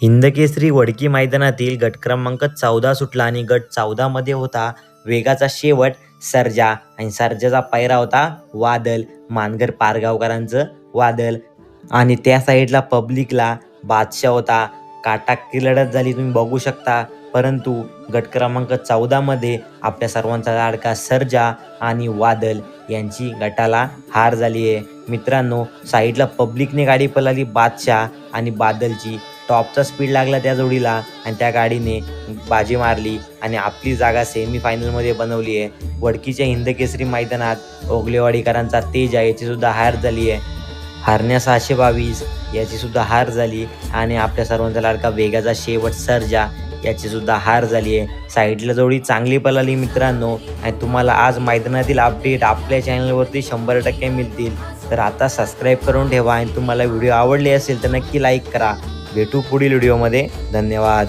हिंदकेसरी वडकी मैदानातील गट क्रमांक 14 सुटला आणि गट 14 मध्ये होता वेगाचा शेवट सर्जा आणि सर्जाचा पायरा होता वादल, मानगर पारगावकरांचं वादल. आणि त्या साईडला पब्लिकला बादशाह होता. काटाकी लढत झाली तुम्ही बघू शकता. परंतु गट क्रमांक 14 मध्ये आपल्या सर्वांचा लाडका सर्जा आणि वादल यांची गटाला हार झाली आहे. मित्रांनो, साईडला पब्लिकने गाडी पळाली बादशाह आणि बादलची. टॉपचा स्पीड लागला त्या जोडीला आणि त्या गाडीने बाजी मारली आणि आपली जागा सेमीफायनलमध्ये बनवली आहे. वडकीच्या हिंदकेसरी मैदानात ओगलेवाडीकरांचा तेज आहे, याची सुद्धा हार झाली आहे. हारण्या 622 याची सुद्धा हार झाली आणि आपल्या सर्वांचा लाडका वेगाचा शेवट सर्जा याची सुद्धा हार झाली आहे. साईडला जोडी चांगली पळाली मित्रांनो आणि तुम्हाला आज मैदानातील अपडेट आपल्या चॅनलवरती 100% मिळतील. तर आता सबस्क्राईब करून ठेवा आणि तुम्हाला व्हिडिओ आवडले असेल तर नक्की लाईक करा. भेटू पुढील व्हिडिओमध्ये. धन्यवाद.